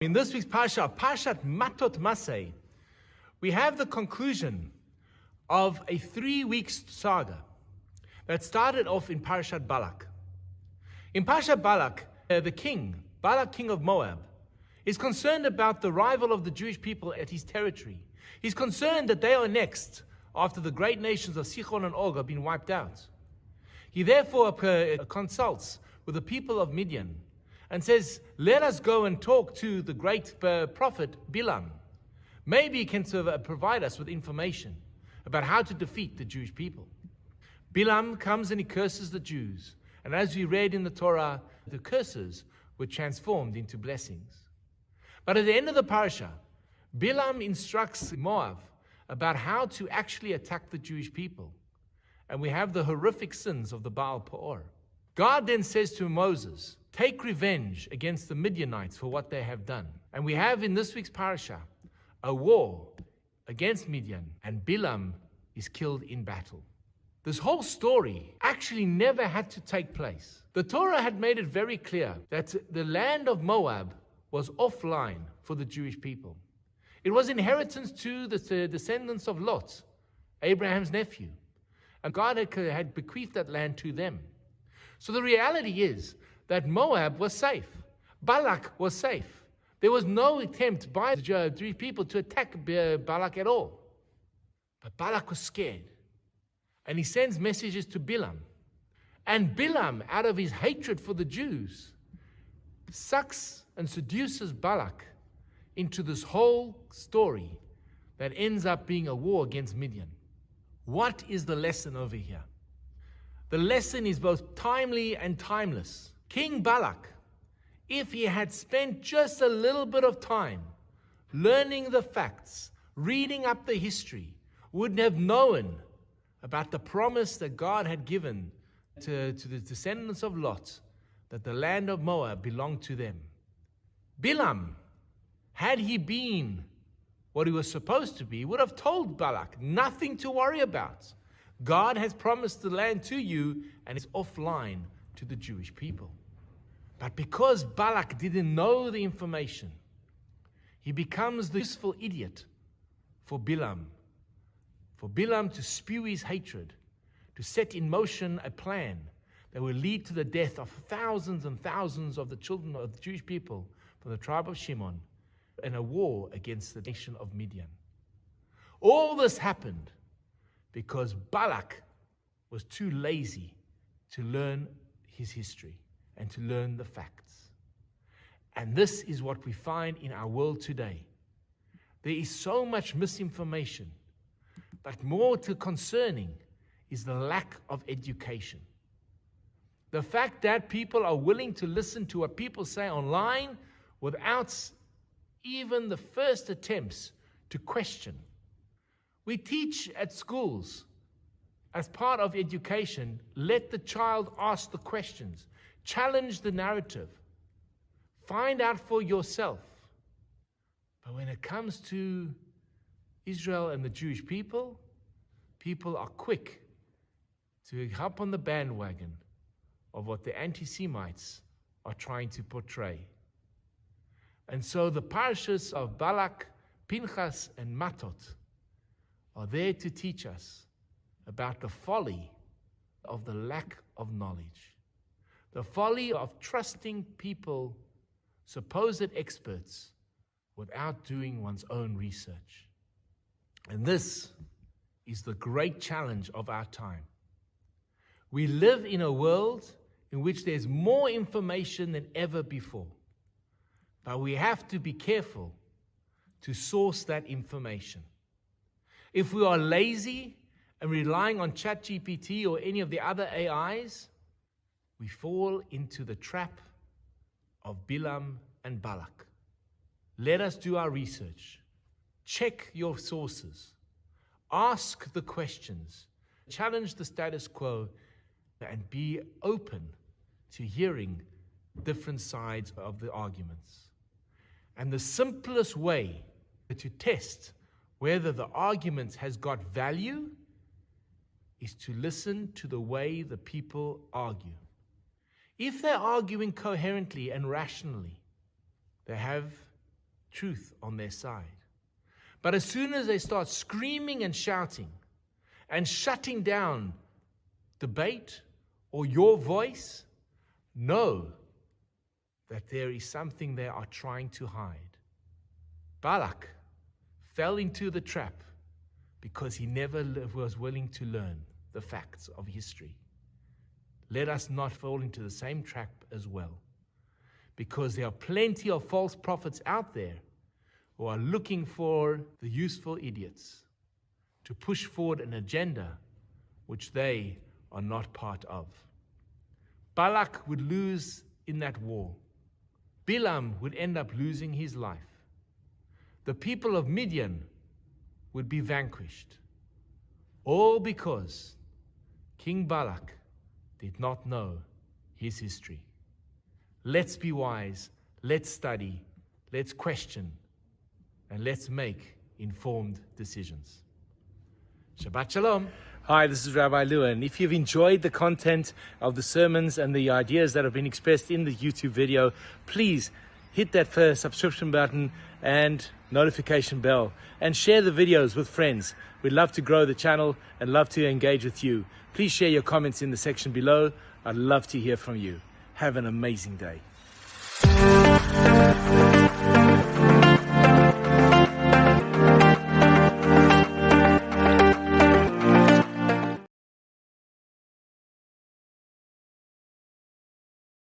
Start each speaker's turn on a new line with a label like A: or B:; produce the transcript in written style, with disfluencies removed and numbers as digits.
A: In this week's Parsha, Parshat Matot-Masei, we have the conclusion of a 3-week saga that started off in Parshat Balak. In Parshat Balak, the king, Balak, king of Moab, is concerned about the arrival of the Jewish people at his territory. He's concerned that they are next after the great nations of Sichon and Og have been wiped out. He therefore consults with the people of Midian and says, let us go and talk to the great prophet Bilam. Maybe he can provide us with information about how to defeat the Jewish people. Bilam comes and he curses the Jews. And as we read in the Torah, the curses were transformed into blessings. But at the end of the Parsha, Bilam instructs Moab about how to actually attack the Jewish people. And we have the horrific sins of the Baal Peor. God then says to Moses, take revenge against the Midianites for what they have done. And we have in this week's Parsha a war against Midian, and Bilam is killed in battle. This whole story actually never had to take place. The Torah had made it very clear that the land of Moab was offline for the Jewish people. It was inheritance to the descendants of Lot, Abraham's nephew. And God had bequeathed that land to them. So the reality is that Moab was safe. Balak was safe. There was no attempt by the Jewish people to attack Balak at all. But Balak was scared. And he sends messages to Bilam. And Bilam, out of his hatred for the Jews, sucks and seduces Balak into this whole story that ends up being a war against Midian. What is the lesson over here? The lesson is both timely and timeless. King Balak, if he had spent just a little bit of time learning the facts, reading up the history, would have known about the promise that God had given to the descendants of Lot, that the land of Moab belonged to them. Bilam, had he been what he was supposed to be, would have told Balak, nothing to worry about. God has promised the land to you, and it's offline to the Jewish people. But because Balak didn't know the information, he becomes the useful idiot for Bilam to spew his hatred, to set in motion a plan that will lead to the death of thousands and thousands of the children of the Jewish people from the tribe of Shimon in a war against the nation of Midian. All this happened because Balak was too lazy to learn his history and to learn the facts. And this is what we find in our world today. There is so much misinformation, but more concerning is the lack of education. The fact that people are willing to listen to what people say online without even the first attempts to question. We teach at schools, as part of education, let the child ask the questions, challenge the narrative, find out for yourself. But when it comes to Israel and the Jewish people, people are quick to hop on the bandwagon of what the anti-Semites are trying to portray. And so the parashas of Balak, Pinchas, and Matot are there to teach us about the folly of the lack of knowledge, the folly of trusting people, supposed experts, without doing one's own research. And this is the great challenge of our time. We live in a world in which there's more information than ever before. But we have to be careful to source that information. If we are lazy and relying on ChatGPT or any of the other AIs, we fall into the trap of Bilam and Balak. Let us do our research. Check your sources. Ask the questions. Challenge the status quo and be open to hearing different sides of the arguments. And the simplest way to test whether the argument has got value is to listen to the way the people argue. If they're arguing coherently and rationally, they have truth on their side. But as soon as they start screaming and shouting and shutting down debate or your voice, know that there is something they are trying to hide. Balak fell into the trap because he never was willing to learn the facts of history. Let us not fall into the same trap as well, because there are plenty of false prophets out there who are looking for the useful idiots to push forward an agenda which they are not part of. Balak would lose in that war. Bilam would end up losing his life. The people of Midian would be vanquished. All because King Balak did not know his history. Let's be wise, let's study, let's question, and let's make informed decisions. Shabbat Shalom. Hi, this is Rabbi Lewin. If you've enjoyed the content of the sermons and the ideas that have been expressed in the YouTube video, please hit that first subscription button and notification bell, and share the videos with friends. We'd love to grow the channel and love to engage with you. Please share your comments in the section below. I'd love to hear from you. Have an amazing day.